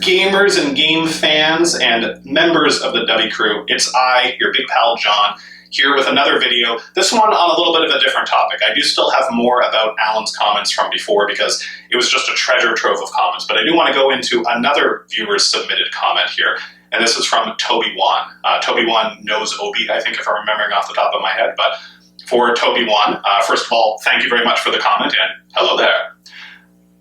Gamers and game fans and members of the W Crew, it's I, your big pal John, here with another video. This one on a little bit of a different topic. I do still have more about Alan's comments from before because it was just a treasure trove of comments, but I do want to go into another viewer's submitted comment here, and this is from Tobiwan. Tobiwan knows Obi, I think, if I'm remembering off the top of my head, but for Tobiwan, first of all, thank you very much for the comment, and hello there.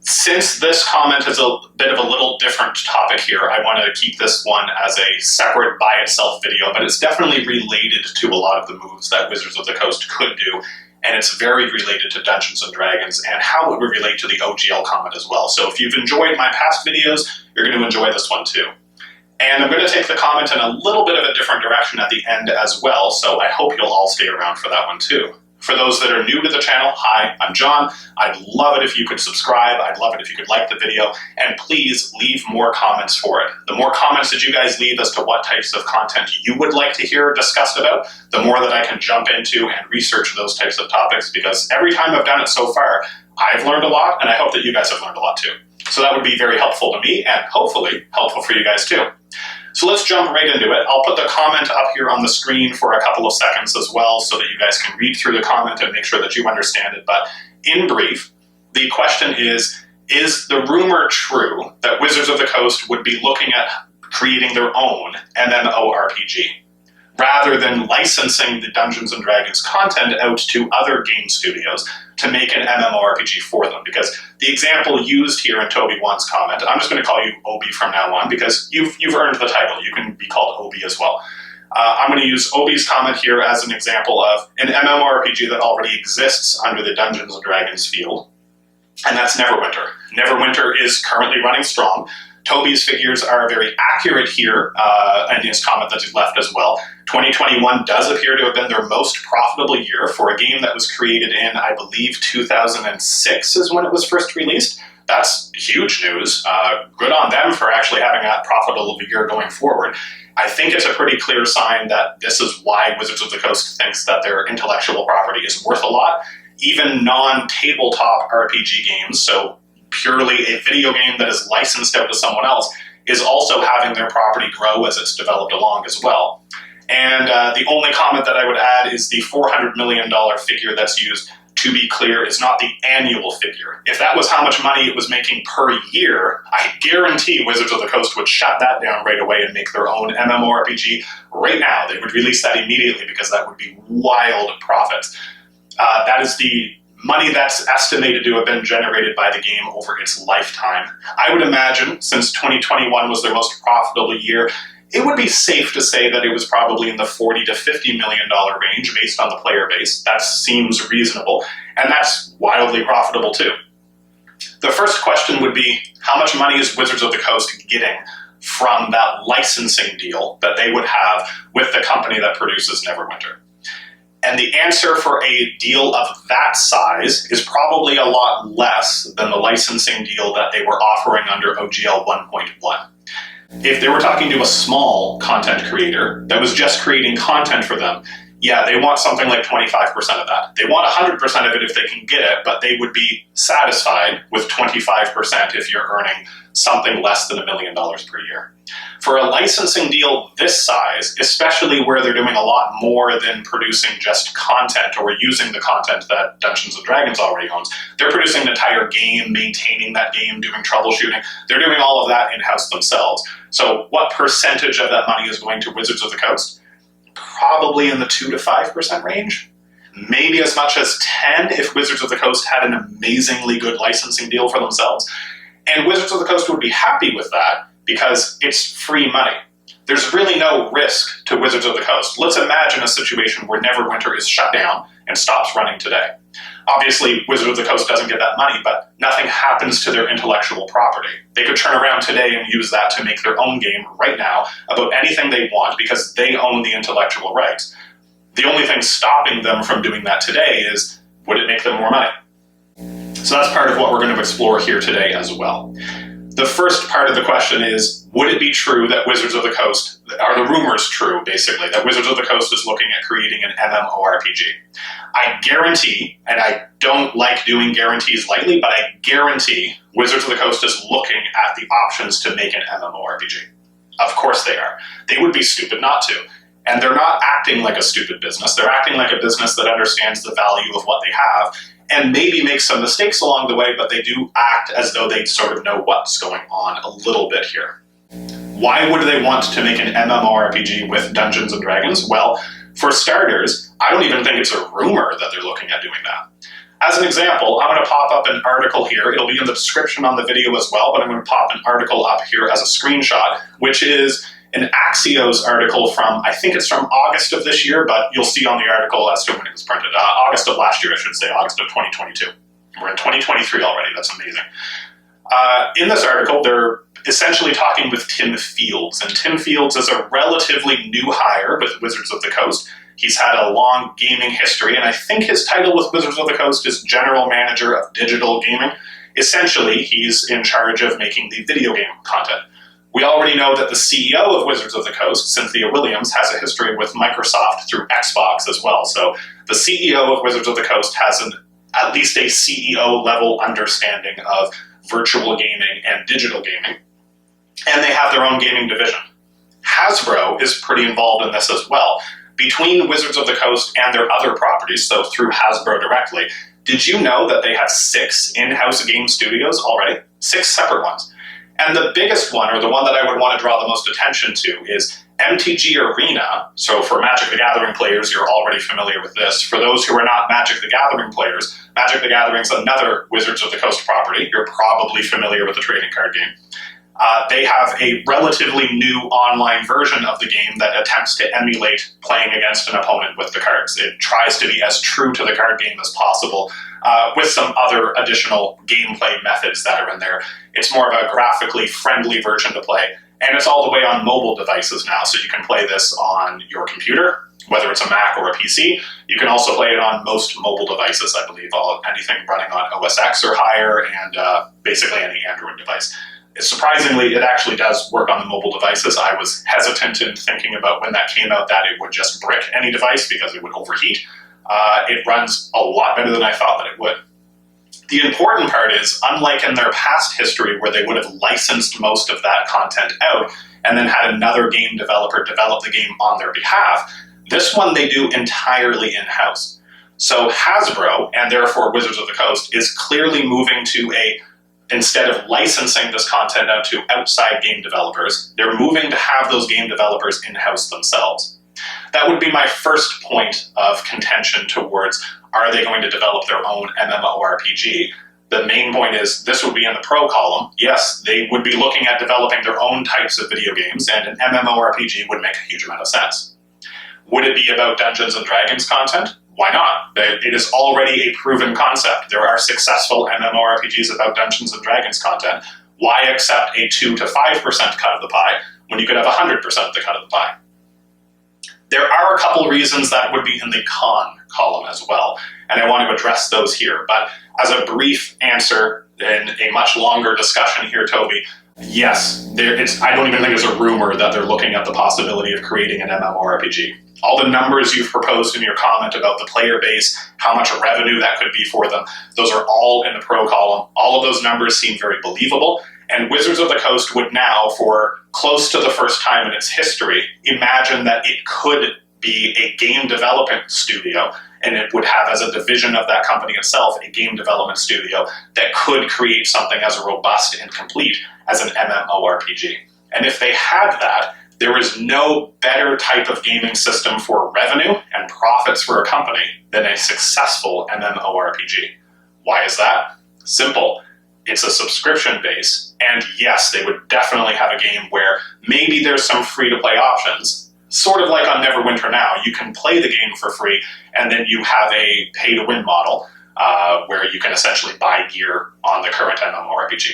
Since this comment is a bit of a little different topic here, I want to keep this one as a separate by itself video, but it's definitely related to a lot of the moves that Wizards of the Coast could do, and it's very related to Dungeons and Dragons and how it would relate to the OGL comment as well. So if you've enjoyed my past videos, you're going to enjoy this one too. And I'm going to take the comment in a little bit of a different direction at the end as well, so I hope you'll all stay around for that one too. For those that are new to the channel, hi, I'm John. I'd love it if you could subscribe. I'd love it if you could like the video, and please leave more comments for it. The more comments that you guys leave as to what types of content you would like to hear discussed about, the more that I can jump into and research those types of topics, because every time I've done it so far, I've learned a lot, and I hope that you guys have learned a lot too. So that would be very helpful to me, and hopefully helpful for you guys too. So let's jump right into it. I'll put the comment up here on the screen for a couple of seconds as well so that you guys can read through the comment and make sure that you understand it. But in brief, the question is the rumor true that Wizards of the Coast would be looking at creating their own MMORPG rather than licensing the Dungeons and Dragons content out to other game studios to make an MMORPG for them? Because the example used here in Tobiwan's comment, I'm just going to call you Obi from now on because you've earned the title. You can be called Obi as well. I'm going to use Obi's comment here as an example of an MMORPG that already exists under the Dungeons and Dragons field, and that's Neverwinter. Neverwinter is currently running strong. Toby's figures are very accurate here, and his comment that he's left as well. 2021 does appear to have been their most profitable year for a game that was created in, I believe, 2006 is when it was first released. That's huge news. Good on them for actually having a profitable year going forward. I think it's a pretty clear sign that this is why Wizards of the Coast thinks that their intellectual property is worth a lot. Even non-tabletop RPG games, so purely a video game that is licensed out to someone else, is also having their property grow as it's developed along as well. And the only comment that I would add is the $400 million figure that's used, to be clear, is not the annual figure. If that was how much money it was making per year, I guarantee Wizards of the Coast would shut that down right away and make their own MMORPG right now. They would release that immediately because that would be wild profits. That is the money that's estimated to have been generated by the game over its lifetime. I would imagine, since 2021 was their most profitable year, it would be safe to say that it was probably in the $40 to $50 million range based on the player base. That seems reasonable, and that's wildly profitable too. The first question would be, how much money is Wizards of the Coast getting from that licensing deal that they would have with the company that produces Neverwinter? And the answer for a deal of that size is probably a lot less than the licensing deal that they were offering under OGL 1.1. If they were talking to a small content creator that was just creating content for them, yeah, they want something like 25% of that. They want 100% of it if they can get it, but they would be satisfied with 25% if you're earning something less than $1 million per year. For a licensing deal this size, especially where they're doing a lot more than producing just content or using the content that Dungeons and Dragons already owns, they're producing an entire game, maintaining that game, doing troubleshooting. They're doing all of that in-house themselves. So what percentage of that money is going to Wizards of the Coast? Probably in the 2 to 5% range. Maybe as much as 10 if Wizards of the Coast had an amazingly good licensing deal for themselves. And Wizards of the Coast would be happy with that because it's free money. There's really no risk to Wizards of the Coast. Let's imagine a situation where Neverwinter is shut down and stops running today. Obviously, Wizards of the Coast doesn't get that money, but nothing happens to their intellectual property. They could turn around today and use that to make their own game right now about anything they want because they own the intellectual rights. The only thing stopping them from doing that today is, would it make them more money? So that's part of what we're going to explore here today as well. The first part of the question is, Would it be true that Wizards of the Coast, are the rumors true, basically, that Wizards of the Coast is looking at creating an MMORPG? I guarantee, and I don't like doing guarantees lightly, but I guarantee Wizards of the Coast is looking at the options to make an MMORPG. Of course they are. They would be stupid not to. And they're not acting like a stupid business. They're acting like a business that understands the value of what they have and maybe make some mistakes along the way, but they do act as though they sort of know what's going on a little bit here. Why would they want to make an MMORPG with Dungeons and Dragons? Well, for starters, I don't even think it's a rumor that they're looking at doing that. As an example, I'm going to pop up an article here. It'll be in the description on the video as well, but I'm going to pop an article up here as a screenshot, which is an Axios article from, I think it's from August of this year, but you'll see on the article as to when it was printed. August of last year, I should say, August of 2022. We're in 2023 already. That's amazing. In this article, they're essentially talking with Tim Fields, and Tim Fields is a relatively new hire with Wizards of the Coast. He's had a long gaming history, and I think his title with Wizards of the Coast is General Manager of Digital Gaming. Essentially, he's in charge of making the video game content. We already know that the CEO of Wizards of the Coast, Cynthia Williams, has a history with Microsoft through Xbox as well. So the CEO of Wizards of the Coast has at least a CEO-level understanding of virtual gaming and digital gaming. And they have their own gaming division. Hasbro is pretty involved in this as well. Between Wizards of the Coast and their other properties, so through Hasbro directly, did you know that they have 6 in-house game studios already? 6 separate ones. And the biggest one, or the one that I would want to draw the most attention to, is MTG Arena. So for Magic the Gathering players, you're already familiar with this. For those who are not Magic the Gathering players, Magic the Gathering is another Wizards of the Coast property. You're probably familiar with the trading card game. They have a relatively new online version of the game that attempts to emulate playing against an opponent with the cards. It tries to be as true to the card game as possible, with some other additional gameplay methods that are in there. It's more of a graphically friendly version to play, and it's all the way on mobile devices now, so you can play this on your computer, whether it's a Mac or a PC. You can also play it on most mobile devices, I believe, anything running on OS X or higher, and basically any Android device. Surprisingly, it actually does work on the mobile devices. I was hesitant in thinking about when that came out that it would just brick any device because it would overheat. It runs a lot better than I thought that it would. The important part is, unlike in their past history where they would have licensed most of that content out and then had another game developer develop the game on their behalf, this one they do entirely in-house. So Hasbro, and therefore Wizards of the Coast, is clearly moving to instead of licensing this content out to outside game developers, they're moving to have those game developers in-house themselves. That would be my first point of contention towards, are they going to develop their own MMORPG? The main point is, this would be in the pro column. Yes, they would be looking at developing their own types of video games, and an MMORPG would make a huge amount of sense. Would it be about Dungeons and Dragons content? Why not? It is already a proven concept. There are successful MMORPGs about Dungeons and Dragons content. Why accept a 2 to 5% cut of the pie when you could have 100% of the cut of the pie? There are a couple reasons that would be in the con column as well, and I want to address those here. But as a brief answer in a much longer discussion here, Toby, yes, I don't even think it's a rumor that they're looking at the possibility of creating an MMORPG. All the numbers you've proposed in your comment about the player base, how much revenue that could be for them, those are all in the pro column. All of those numbers seem very believable, and Wizards of the Coast would now, for close to the first time in its history, imagine that it could be a game development studio, and it would have as a division of that company itself a game development studio that could create something as robust and complete as an MMORPG. And if they had that, there is no better type of gaming system for revenue and profits for a company than a successful MMORPG. Why is that? Simple. It's a subscription base, and yes, they would definitely have a game where maybe there's some free-to-play options, sort of like on Neverwinter now. You can play the game for free, and then you have a pay-to-win model where you can essentially buy gear on the current MMORPG.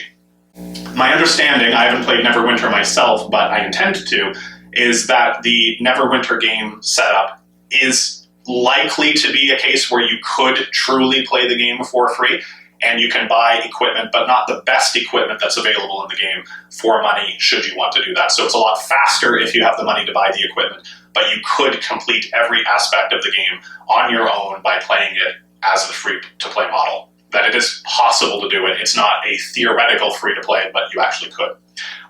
My understanding, I haven't played Neverwinter myself, but I intend to, is that the Neverwinter game setup is likely to be a case where you could truly play the game for free. and you can buy equipment, but not the best equipment that's available in the game for money should you want to do that. So it's a lot faster if you have the money to buy the equipment, but you could complete every aspect of the game on your own by playing it as the free-to-play model. That it is possible to do it. It's not a theoretical free-to-play, but you actually could.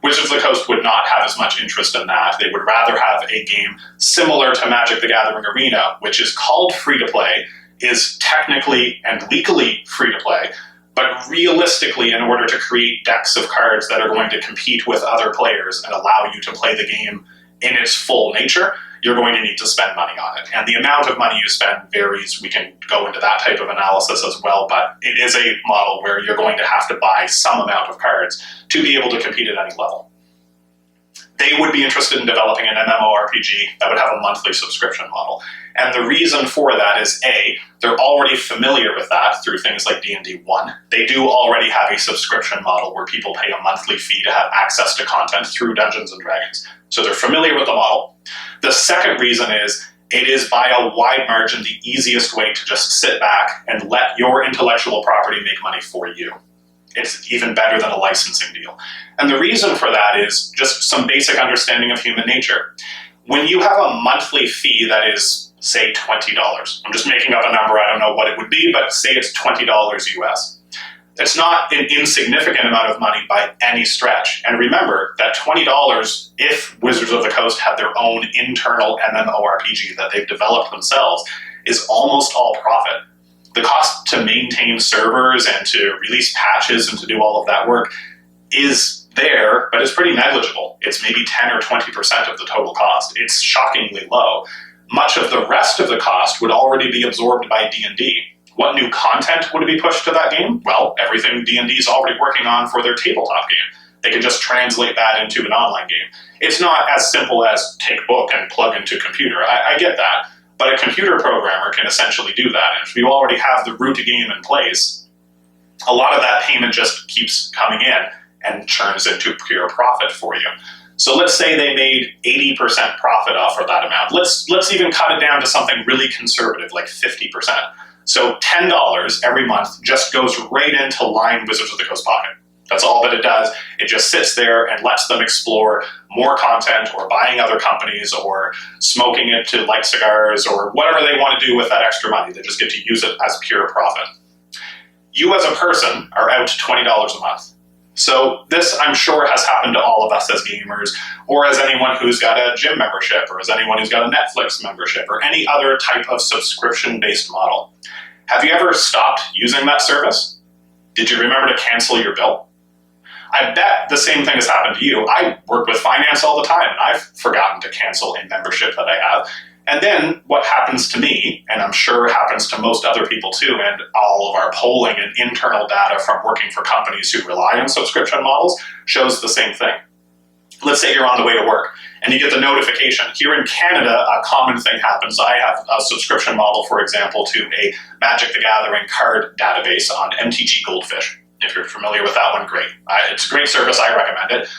Wizards of the Coast would not have as much interest in that. They would rather have a game similar to Magic the Gathering Arena, which is called free-to-play, is technically and legally free-to-play, but realistically, in order to create decks of cards that are going to compete with other players and allow you to play the game in its full nature, you're going to need to spend money on it. And the amount of money you spend varies. We can go into that type of analysis as well, but it is a model where you're going to have to buy some amount of cards to be able to compete at any level. They would be interested in developing an MMORPG that would have a monthly subscription model. And the reason for that is, A, they're already familiar with that through things like D&D 1. They do already have a subscription model where people pay a monthly fee to have access to content through Dungeons and Dragons. So they're familiar with the model. The second reason is, it is by a wide margin the easiest way to just sit back and let your intellectual property make money for you. It's even better than a licensing deal. And the reason for that is just some basic understanding of human nature. When you have a monthly fee that is, say, $20, I'm just making up a number, I don't know what it would be, but say it's $20 US. It's not an insignificant amount of money by any stretch. And remember that $20, if Wizards of the Coast had their own internal MMORPG that they've developed themselves, is almost all profit. The cost to maintain servers and to release patches and to do all of that work is there, but it's pretty negligible. It's maybe 10 or 20% of the total cost. It's shockingly low. Much of the rest of the cost would already be absorbed by D&D. What new content would be pushed to that game? Well, everything D&D is already working on for their tabletop game. They can just translate that into an online game. It's not as simple as take book and plug into computer. I get that. But a computer programmer can essentially do that. And if you already have the root game in place, a lot of that payment just keeps coming in and churns into pure profit for you. So let's say they made 80% profit off of that amount. Let's even cut it down to something really conservative, like 50%. So $10 every month just goes right into line Wizards of the Coast pocket. That's all that it does. It just sits there and lets them explore more content or buying other companies or smoking it to like cigars or whatever they want to do with that extra money. They just get to use it as pure profit. You as a person are out $20 a month. So this, I'm sure, has happened to all of us as gamers, or as anyone who's got a gym membership, or as anyone who's got a Netflix membership, or any other type of subscription-based model. Have you ever stopped using that service? Did you remember to cancel your bill? I bet the same thing has happened to you. I work with finance all the time, and I've forgotten to cancel a membership that I have. And then what happens to me, and I'm sure happens to most other people too, and all of our polling and internal data from working for companies who rely on subscription models shows the same thing. Let's say you're on the way to work, and you get the notification. Here in Canada, a common thing happens. I have a subscription model, for example, to a Magic the Gathering card database on MTG Goldfish. If you're familiar with that one, great. It's a great service, I recommend it.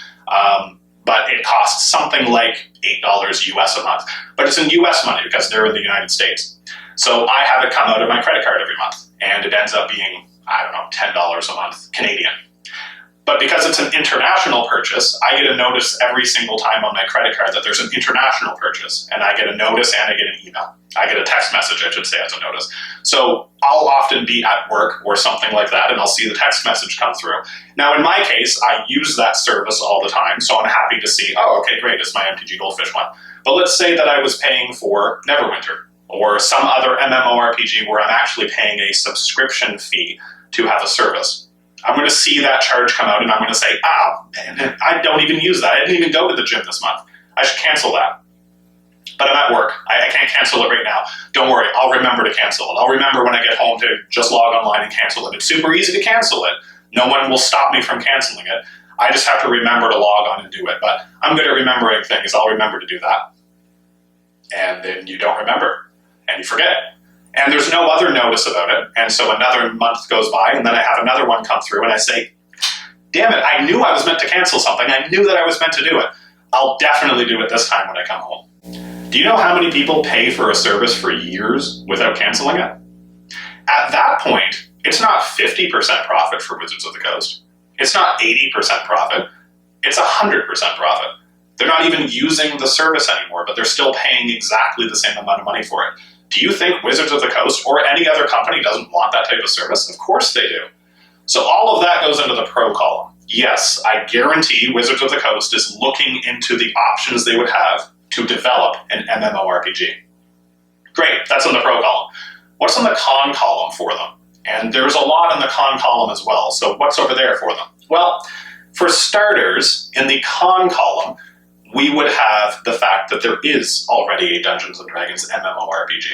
But it costs something like $8 US a month. But it's in US money because they're in the United States. So I have it come out of my credit card every month. And it ends up being, I don't know, $10 a month Canadian. But because it's an international purchase, I get a notice every single time on my credit card that there's an international purchase. And I get a notice and I get an email. I get a text message, I should say, as a notice. So I'll often be at work or something like that, and I'll see the text message come through. Now, in my case, I use that service all the time, so I'm happy to see, oh, okay, great, it's my MTG Goldfish one. But let's say that I was paying for Neverwinter or some other MMORPG where I'm actually paying a subscription fee to have a service. I'm going to see that charge come out, and I'm going to say, man, I don't even use that. I didn't even go to the gym this month. I should cancel that. But I'm at work. I can't cancel it right now. Don't worry, I'll remember to cancel it. I'll remember when I get home to just log online and cancel it. It's super easy to cancel it. No one will stop me from canceling it. I just have to remember to log on and do it. But I'm good at remembering things. I'll remember to do that. And then you don't remember, and you forget. And there's no other notice about it. And so another month goes by, and then I have another one come through, and I say, damn it, I knew I was meant to cancel something. I knew that I was meant to do it. I'll definitely do it this time when I come home. Do you know how many people pay for a service for years without canceling it? At that point, It's not 50% profit for Wizards of the Coast. It's not 80% profit. It's 100% profit. They're not even using the service anymore, but they're still paying exactly the same amount of money for it. Do you think Wizards of the Coast or any other company doesn't want that type of service? Of course they do. So all of that goes into the pro column. Yes, I guarantee Wizards of the Coast is looking into the options they would have to develop an MMORPG. Great, that's in the pro column. What's in the con column for them? And there's a lot in the con column as well, so what's over there for them? Well, for starters, in the con column, we would have the fact that there is already a Dungeons & Dragons MMORPG.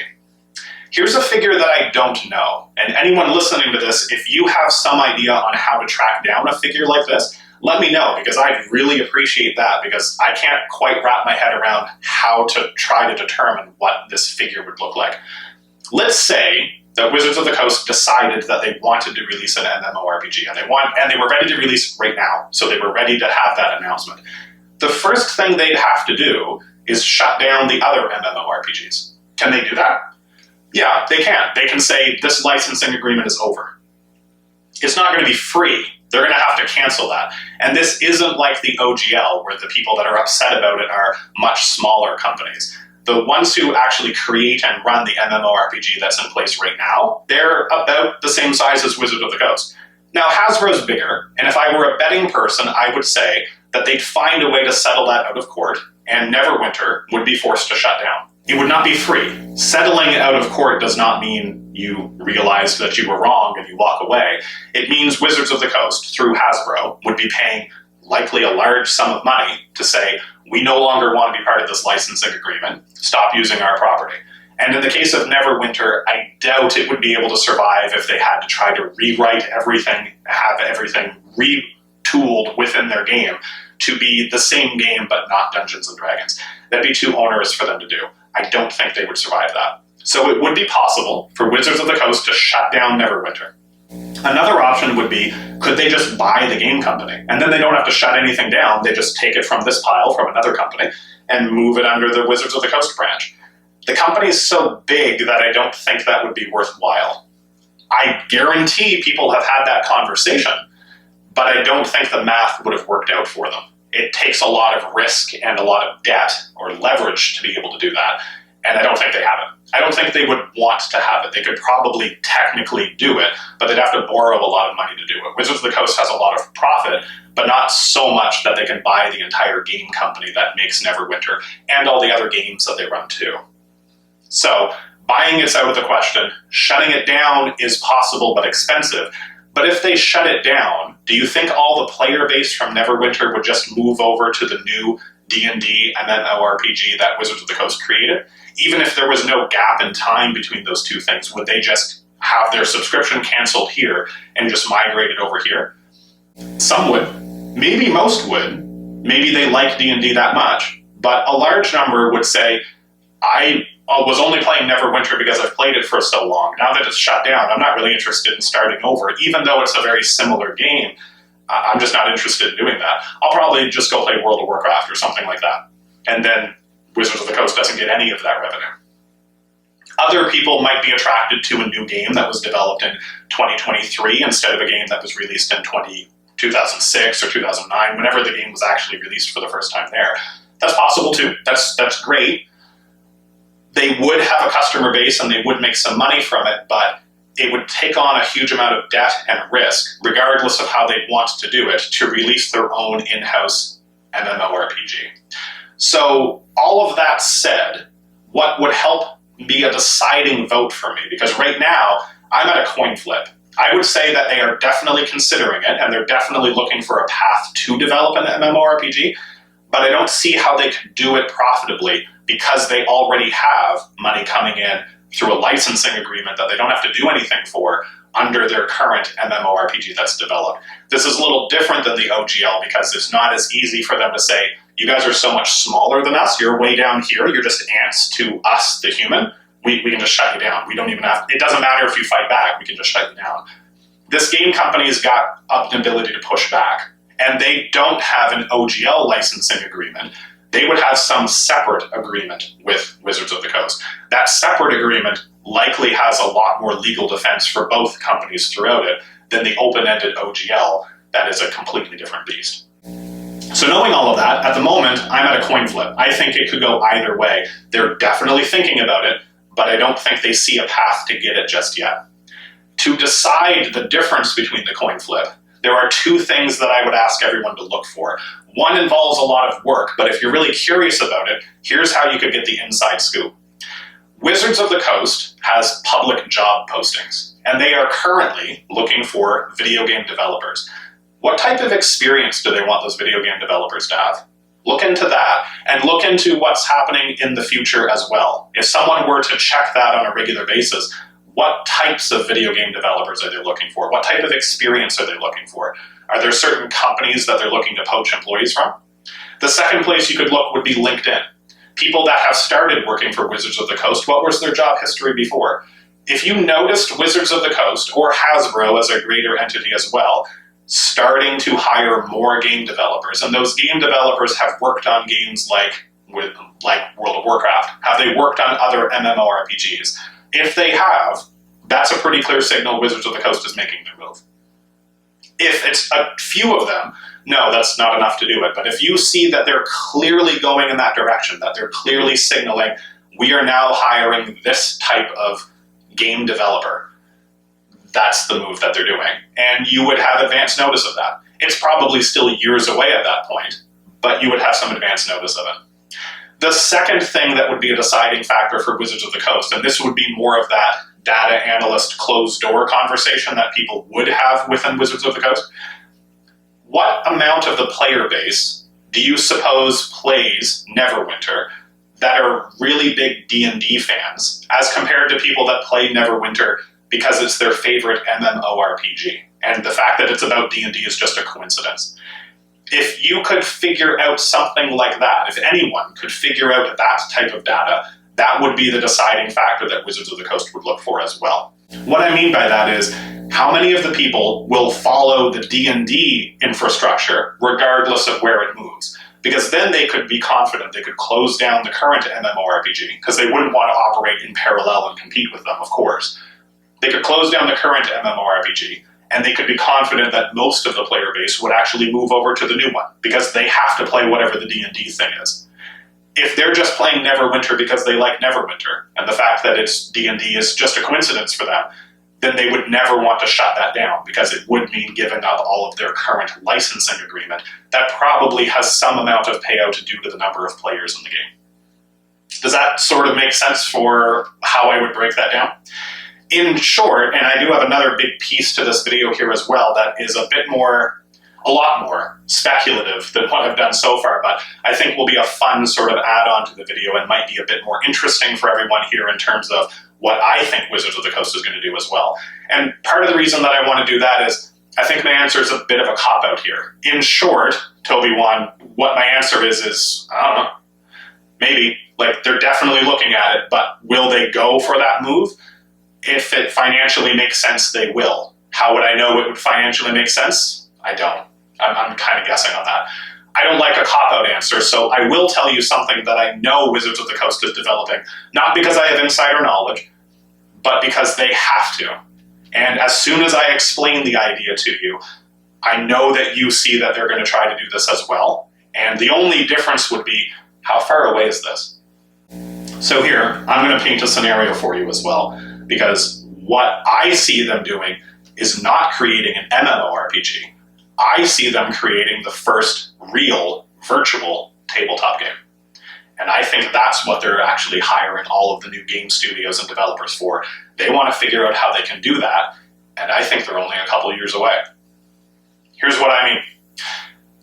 Here's a figure that I don't know, and anyone listening to this, if you have some idea on how to track down a figure like this, let me know, because I'd really appreciate that, because I can't quite wrap my head around how to try to determine what this figure would look like. Let's say that Wizards of the Coast decided that they wanted to release an MMORPG, and they were ready to release right now, so they were ready to have that announcement. The first thing they'd have to do is shut down the other MMORPGs. Can they do that? Yeah, they can. They can say, this licensing agreement is over. It's not going to be free. They're going to have to cancel that. And this isn't like the OGL, where the people that are upset about it are much smaller companies. The ones who actually create and run the MMORPG that's in place right now, they're about the same size as Wizards of the Coast. Now, Hasbro's bigger, and if I were a betting person, I would say that they'd find a way to settle that out of court, and Neverwinter would be forced to shut down. It would not be free. Settling out of court does not mean you realize that you were wrong and you walk away. It means Wizards of the Coast, through Hasbro, would be paying likely a large sum of money to say, we no longer want to be part of this licensing agreement, stop using our property. And in the case of Neverwinter, I doubt it would be able to survive if they had to try to rewrite everything, have everything retooled within their game to be the same game but not Dungeons & Dragons. That'd be too onerous for them to do. I don't think they would survive that. So it would be possible for Wizards of the Coast to shut down Neverwinter. Another option would be, could they just buy the game company? And then they don't have to shut anything down. They just take it from this pile, from another company, and move it under the Wizards of the Coast branch. The company is so big that I don't think that would be worthwhile. I guarantee people have had that conversation, but I don't think the math would have worked out for them. It takes a lot of risk and a lot of debt or leverage to be able to do that, and I don't think they have it. I don't think they would want to have it. They could probably technically do it, but they'd have to borrow a lot of money to do it. Wizards of the Coast has a lot of profit, but not so much that they can buy the entire game company that makes Neverwinter and all the other games that they run too. So buying it's out of the question. Shutting it down is possible but expensive. But if they shut it down, do you think all the player base from Neverwinter would just move over to the new D&D MMORPG that Wizards of the Coast created? Even if there was no gap in time between those two things, would they just have their subscription canceled here and just migrate it over here? Some would. Maybe most would. Maybe they like D&D that much. But a large number would say, I was only playing Neverwinter because I've played it for so long. Now that it's shut down, I'm not really interested in starting over. Even though it's a very similar game, I'm just not interested in doing that. I'll probably just go play World of Warcraft or something like that. And then Wizards of the Coast doesn't get any of that revenue. Other people might be attracted to a new game that was developed in 2023 instead of a game that was released in 2006 or 2009, whenever the game was actually released for the first time there. That's possible too. That's great. They would have a customer base and they would make some money from it, but it would take on a huge amount of debt and risk, regardless of how they want to do it, to release their own in-house MMORPG. So all of that said, what would help be a deciding vote for me? Because right now, I'm at a coin flip. I would say that they are definitely considering it, and they're definitely looking for a path to develop an MMORPG, but I don't see how they could do it profitably because they already have money coming in through a licensing agreement that they don't have to do anything for under their current MMORPG that's developed. This is a little different than the OGL because it's not as easy for them to say, you guys are so much smaller than us, you're way down here, you're just ants to us, the human, we can just shut you down. We don't even have, it doesn't matter if you fight back, we can just shut you down. This game company's got an ability to push back, and they don't have an OGL licensing agreement, they would have some separate agreement with Wizards of the Coast. That separate agreement likely has a lot more legal defense for both companies throughout it than the open-ended OGL that is a completely different beast. So knowing all of that, at the moment, I'm at a coin flip. I think it could go either way. They're definitely thinking about it, but I don't think they see a path to get it just yet. To decide the difference between the coin flip, there are two things that I would ask everyone to look for. One involves a lot of work, but if you're really curious about it, here's how you could get the inside scoop. Wizards of the Coast has public job postings, and they are currently looking for video game developers. What type of experience do they want those video game developers to have? Look into that, and look into what's happening in the future as well. If someone were to check that on a regular basis, what types of video game developers are they looking for? What type of experience are they looking for? Are there certain companies that they're looking to poach employees from? The second place you could look would be LinkedIn. People that have started working for Wizards of the Coast, what was their job history before? If you noticed Wizards of the Coast, or Hasbro as a greater entity as well, starting to hire more game developers, and those game developers have worked on games like World of Warcraft, have they worked on other MMORPGs? If they have, that's a pretty clear signal Wizards of the Coast is making their move. If it's a few of them, no, that's not enough to do it. But if you see that they're clearly going in that direction, that they're clearly signaling, we are now hiring this type of game developer, that's the move that they're doing. And you would have advance notice of that. It's probably still years away at that point, but you would have some advance notice of it. The second thing that would be a deciding factor for Wizards of the Coast, and this would be more of that data analyst closed door conversation that people would have within Wizards of the Coast, what amount of the player base do you suppose plays Neverwinter that are really big D&D fans as compared to people that play Neverwinter because it's their favorite MMORPG, and the fact that it's about D&D is just a coincidence? If you could figure out something like that, if anyone could figure out that type of data, that would be the deciding factor that Wizards of the Coast would look for as well. What I mean by that is, how many of the people will follow the D&D infrastructure regardless of where it moves? Because then they could be confident they could close down the current MMORPG, because they wouldn't want to operate in parallel and compete with them, of course. They could close down the current MMORPG, and they could be confident that most of the player base would actually move over to the new one, because they have to play whatever the D&D thing is. If they're just playing Neverwinter because they like Neverwinter, and the fact that it's D&D is just a coincidence for them, then they would never want to shut that down, because it would mean giving up all of their current licensing agreement that probably has some amount of payout due to the number of players in the game. Does that sort of make sense for how I would break that down? In short, and I do have another big piece to this video here as well that is a lot more speculative than what I've done so far, but I think will be a fun sort of add-on to the video and might be a bit more interesting for everyone here in terms of what I think Wizards of the Coast is going to do as well. And part of the reason that I want to do that is I think my answer is a bit of a cop-out here. In short, Tobiwan, what my answer is, I don't know, maybe. Like, they're definitely looking at it, but will they go for that move? If it financially makes sense, they will. How would I know it would financially make sense? I don't. I'm kind of guessing on that. I don't like a cop-out answer, so I will tell you something that I know Wizards of the Coast is developing, not because I have insider knowledge, but because they have to. And as soon as I explain the idea to you, I know that you see that they're going to try to do this as well. And the only difference would be, how far away is this? So here, I'm going to paint a scenario for you as well, because what I see them doing is not creating an MMORPG. I see them creating the first real virtual tabletop game. And I think that's what they're actually hiring all of the new game studios and developers for. They want to figure out how they can do that, and I think they're only a couple of years away. Here's what I mean.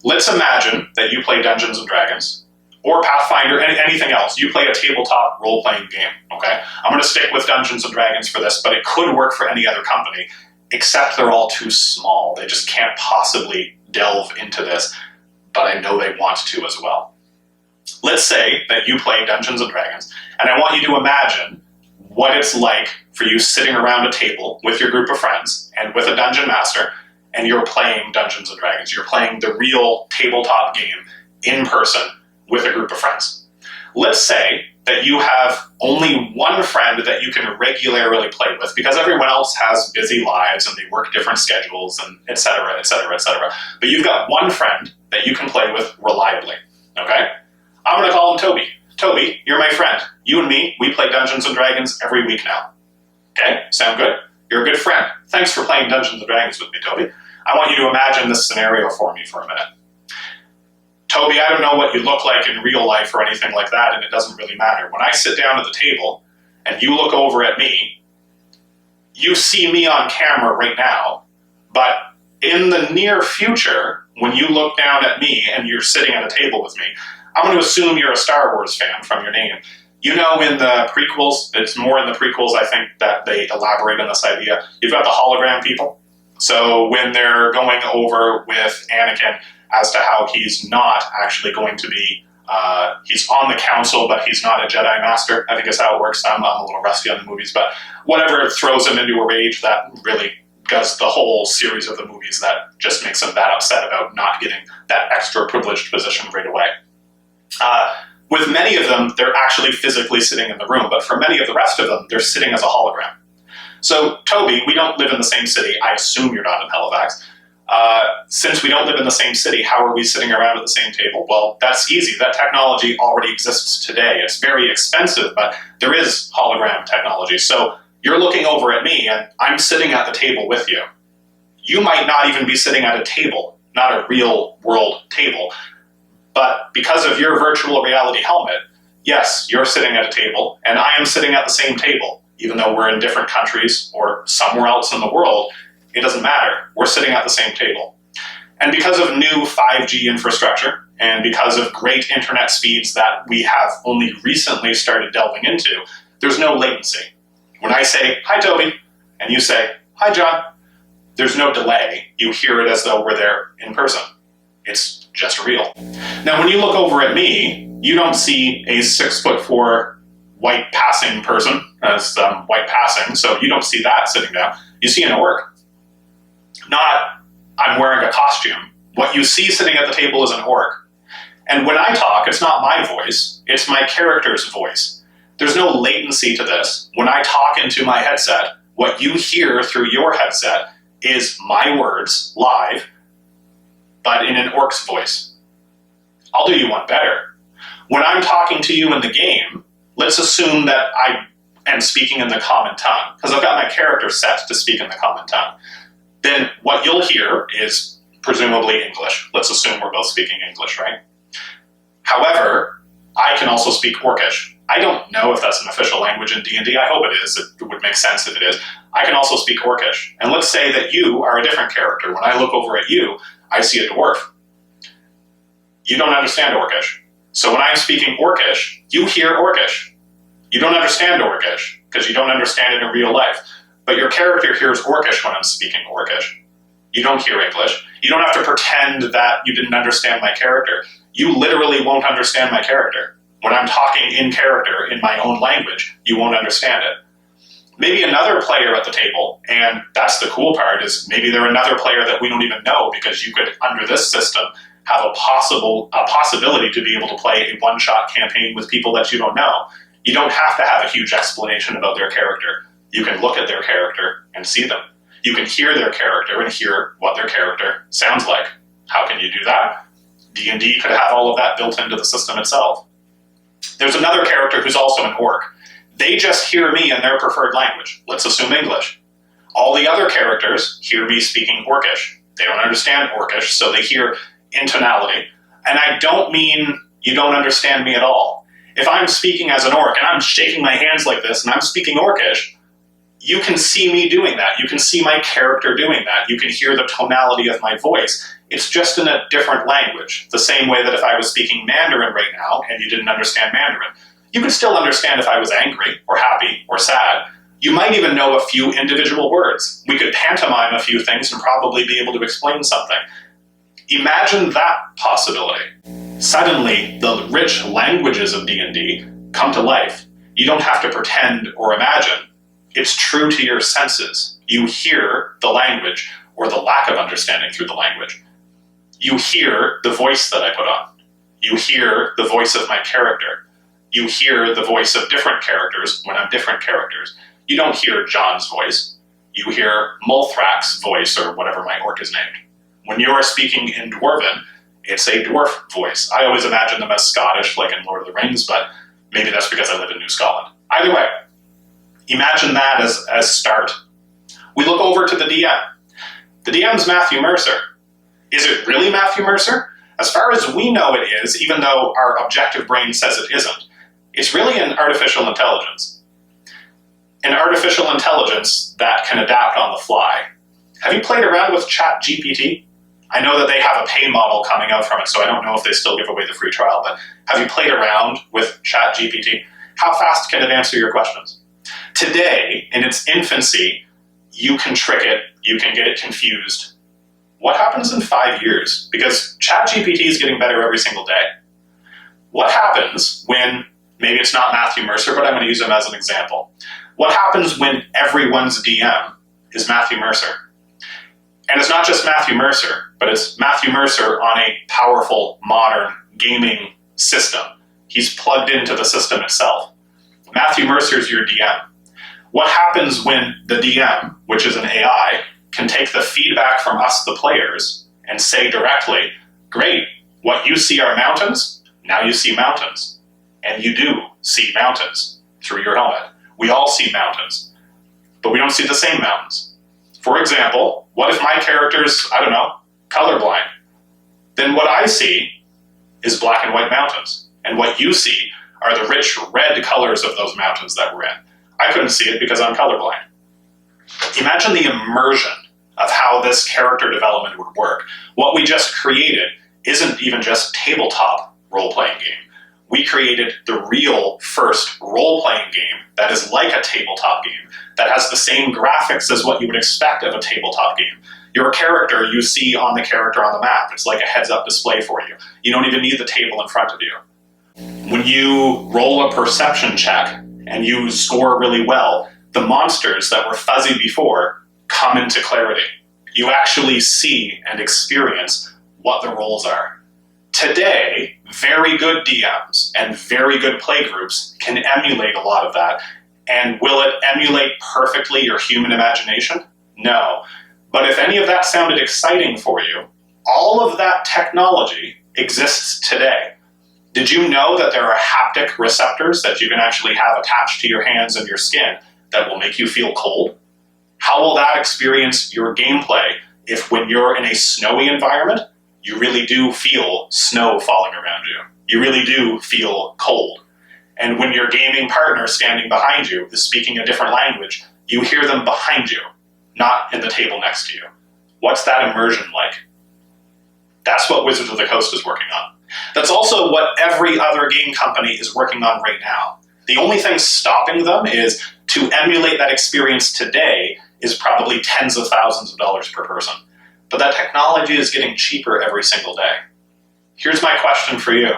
Let's imagine that you play Dungeons and Dragons, or Pathfinder, anything else. You play a tabletop role-playing game, okay? I'm going to stick with Dungeons and Dragons for this, but it could work for any other company, except they're all too small. They just can't possibly delve into this, but I know they want to as well. Let's say that you play Dungeons and Dragons, and I want you to imagine what it's like for you sitting around a table with your group of friends and with a dungeon master, and you're playing Dungeons and Dragons. You're playing the real tabletop game in person with a group of friends. Let's say that you have only one friend that you can regularly play with because everyone else has busy lives and they work different schedules and et cetera, et cetera, et cetera. But you've got one friend that you can play with reliably, okay? I'm going to call him Toby. Toby, you're my friend. You and me, we play Dungeons and Dragons every week now. Okay, sound good? You're a good friend. Thanks for playing Dungeons and Dragons with me, Toby. I want you to imagine this scenario for me for a minute. Toby, I don't know what you look like in real life or anything like that, and it doesn't really matter. When I sit down at the table and you look over at me, you see me on camera right now, but in the near future, when you look down at me and you're sitting at a table with me, I'm going to assume you're a Star Wars fan from your name. You know, in the prequels, it's more in the prequels, I think, that they elaborate on this idea. You've got the hologram people. So when they're going over with Anakin as to how he's not actually going to be, he's on the council, but he's not a Jedi Master, I think is how it works. I'm a little rusty on the movies, but whatever throws him into a rage, that really does the whole series of the movies that just makes him that upset about not getting that extra privileged position right away. With many of them, they're actually physically sitting in the room, but for many of the rest of them, they're sitting as a hologram. So, Toby, we don't live in the same city. I assume you're not in Halifax. Since we don't live in the same city, how are we sitting around at the same table? Well, that's easy. That technology already exists today. It's very expensive, but there is hologram technology. So you're looking over at me, and I'm sitting at the table with you. You might not even be sitting at a table, not a real-world table, but because of your virtual reality helmet, yes, you're sitting at a table, and I am sitting at the same table, even though we're in different countries or somewhere else in the world. It doesn't matter. We're sitting at the same table. And because of new 5G infrastructure, and because of great internet speeds that we have only recently started delving into, there's no latency. When I say, "Hi, Toby," and you say, "Hi, John," there's no delay. You hear it as though we're there in person. It's just real. Now, when you look over at me, you don't see a 6'4" white passing person as white passing, so you don't see that sitting down. You see an orc. Not, I'm wearing a costume. What you see sitting at the table is an orc. And when I talk, it's not my voice, it's my character's voice. There's no latency to this. When I talk into my headset, what you hear through your headset is my words live, but in an orc's voice. I'll do you one better. When I'm talking to you in the game, let's assume that I am speaking in the common tongue, because I've got my character set to speak in the common tongue. Then what you'll hear is presumably English. Let's assume we're both speaking English, right? However, I can also speak Orcish. I don't know if that's an official language in D&D. I hope it is. It would make sense if it is. I can also speak Orcish. And let's say that you are a different character. When I look over at you, I see a dwarf. You don't understand Orcish. So when I'm speaking Orcish, you hear Orcish. You don't understand Orcish because you don't understand it in real life. But your character hears Orcish when I'm speaking Orcish. You don't hear English. You don't have to pretend that you didn't understand my character. You literally won't understand my character. When I'm talking in character in my own language, you won't understand it. Maybe another player at the table, and that's the cool part, is maybe they're another player that we don't even know, because you could, under this system, have a possibility to be able to play a one-shot campaign with people that you don't know. You don't have to have a huge explanation about their character. You can look at their character and see them. You can hear their character and hear what their character sounds like. How can you do that? D&D could have all of that built into the system itself. There's another character who's also an orc. They just hear me in their preferred language. Let's assume English. All the other characters hear me speaking Orcish. They don't understand Orcish, so they hear intonality. And I don't mean you don't understand me at all. If I'm speaking as an orc and I'm shaking my hands like this and I'm speaking Orcish, you can see me doing that. You can see my character doing that. You can hear the tonality of my voice. It's just in a different language. The same way that if I was speaking Mandarin right now and you didn't understand Mandarin, you could still understand if I was angry or happy or sad. You might even know a few individual words. We could pantomime a few things and probably be able to explain something. Imagine that possibility. Suddenly, the rich languages of D&D come to life. You don't have to pretend or imagine. It's true to your senses. You hear the language or the lack of understanding through the language. You hear the voice that I put on. You hear the voice of my character. You hear the voice of different characters when I'm different characters. You don't hear John's voice. You hear Multhrak's voice, or whatever my orc is named. When you are speaking in Dwarven, it's a dwarf voice. I always imagine them as Scottish, like in Lord of the Rings, but maybe that's because I live in New Scotland. Either way, imagine that as start. We look over to the DM. The DM's Matthew Mercer. Is it really Matthew Mercer? As far as we know it is, even though our objective brain says it isn't. It's really an artificial intelligence. An artificial intelligence that can adapt on the fly. Have you played around with ChatGPT? I know that they have a pay model coming out from it, so I don't know if they still give away the free trial, but have you played around with ChatGPT? How fast can it answer your questions? Today, in its infancy, you can trick it, you can get it confused. What happens in 5 years? Because ChatGPT is getting better every single day. What happens when, maybe it's not Matthew Mercer, but I'm going to use him as an example. What happens when everyone's DM is Matthew Mercer? And it's not just Matthew Mercer, but it's Matthew Mercer on a powerful, modern gaming system. He's plugged into the system itself. Matthew Mercer's your DM. What happens when the DM, which is an AI, can take the feedback from us, the players, and say directly, great, what you see are mountains, now you see mountains. And you do see mountains through your helmet. We all see mountains, but we don't see the same mountains. For example, what if my character's, I don't know, colorblind? Then what I see is black and white mountains, and what you see are the rich red colors of those mountains that we're in. I couldn't see it because I'm colorblind. Imagine the immersion of how this character development would work. What we just created isn't even just tabletop role-playing game. We created the real first role-playing game that is like a tabletop game, that has the same graphics as what you would expect of a tabletop game. Your character you see on the character on the map. It's like a heads-up display for you. You don't even need the table in front of you. When you roll a perception check and you score really well, the monsters that were fuzzy before come into clarity. You actually see and experience what the roles are. Today, very good DMs and very good playgroups can emulate a lot of that. And will it emulate perfectly your human imagination? No. But if any of that sounded exciting for you, all of that technology exists today. Did you know that there are haptic receptors that you can actually have attached to your hands and your skin that will make you feel cold? How will that experience your gameplay if when you're in a snowy environment, you really do feel snow falling around you? You really do feel cold. And when your gaming partner standing behind you is speaking a different language, you hear them behind you, not in the table next to you. What's that immersion like? That's what Wizards of the Coast is working on. That's also what every other game company is working on right now. The only thing stopping them is to emulate that experience today is probably tens of thousands of dollars per person. But that technology is getting cheaper every single day. Here's my question for you.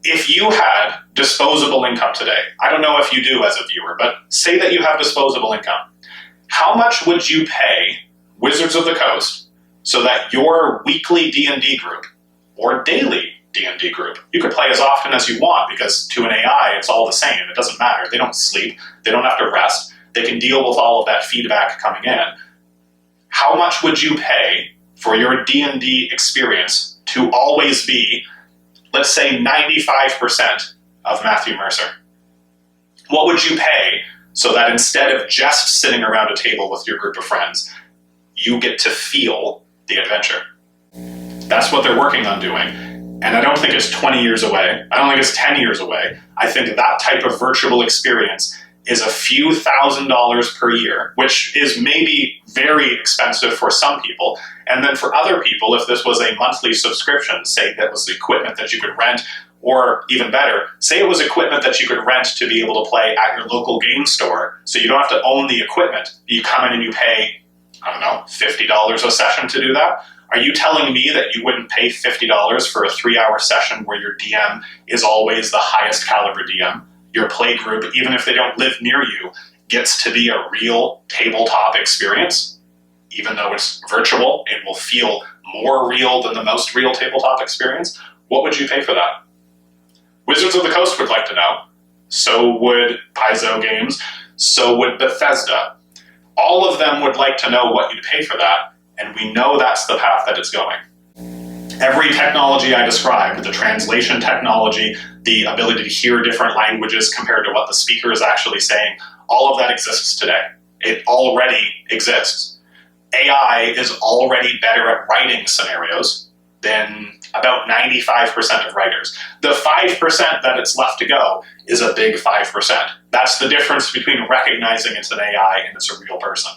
If you had disposable income today, I don't know if you do as a viewer, but say that you have disposable income. How much would you pay Wizards of the Coast so that your weekly D&D group or daily D&D group, you could play as often as you want because to an AI, it's all the same. It doesn't matter. They don't sleep. They don't have to rest. They can deal with all of that feedback coming in. How much would you pay for your D&D experience to always be, let's say, 95% of Matthew Mercer? What would you pay so that instead of just sitting around a table with your group of friends, you get to feel the adventure? That's what they're working on doing. And I don't think it's 20 years away. I don't think it's 10 years away. I think that type of virtual experience is a few $1,000s per year, which is maybe very expensive for some people. And then for other people, if this was a monthly subscription, say that was the equipment that you could rent, or even better, say it was equipment that you could rent to be able to play at your local game store, so you don't have to own the equipment. You come in and you pay, I don't know, $50 a session to do that. Are you telling me that you wouldn't pay $50 for a 3-hour session where your DM is always the highest caliber DM? Your play group, even if they don't live near you, gets to be a real tabletop experience. Even though it's virtual, it will feel more real than the most real tabletop experience. What would you pay for that? Wizards of the Coast would like to know. So would Paizo Games. So would Bethesda. All of them would like to know what you'd pay for that, and we know that's the path that it's going. Every technology I described, the translation technology, the ability to hear different languages compared to what the speaker is actually saying, all of that exists today. It already exists. AI is already better at writing scenarios than about 95% of writers. The 5% that it's left to go is a big 5%. That's the difference between recognizing it's an AI and it's a real person.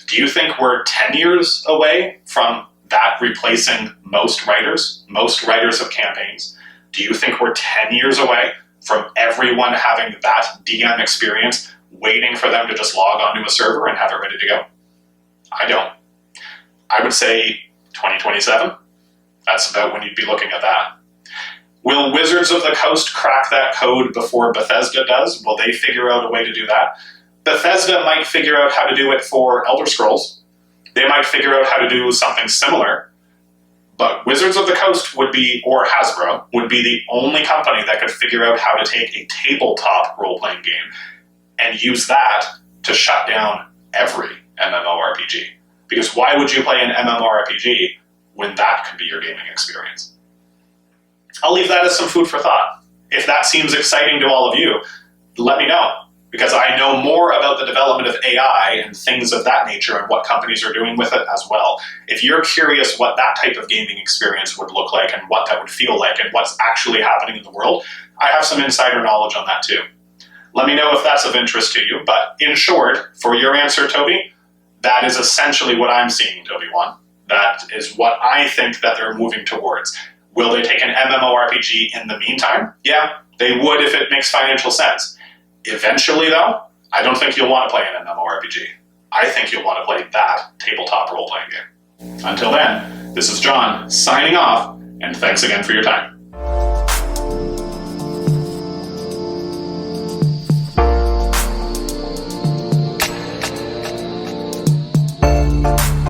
Do you think we're 10 years away from that replacing most writers of campaigns? Do you think we're 10 years away from everyone having that DM experience, waiting for them to just log onto a server and have it ready to go? I don't. I would say 2027. That's about when you'd be looking at that. Will Wizards of the Coast crack that code before Bethesda does? Will they figure out a way to do that? Bethesda might figure out how to do it for Elder Scrolls. They might figure out how to do something similar. But Wizards of the Coast would be, or Hasbro, would be the only company that could figure out how to take a tabletop role-playing game and use that to shut down every MMORPG. Because why would you play an MMORPG when that could be your gaming experience? I'll leave that as some food for thought. If that seems exciting to all of you, let me know, because I know more about the development of AI and things of that nature and what companies are doing with it as well. If you're curious what that type of gaming experience would look like and what that would feel like and what's actually happening in the world, I have some insider knowledge on that too. Let me know if that's of interest to you, but in short, for your answer, Toby, that is essentially what I'm seeing, Tobiwan. That is what I think that they're moving towards. Will they take an MMORPG in the meantime? Yeah, they would if it makes financial sense. Eventually, though, I don't think you'll want to play an MMORPG. I think you'll want to play that tabletop role-playing game. Until then, this is John, signing off, and thanks again for your time.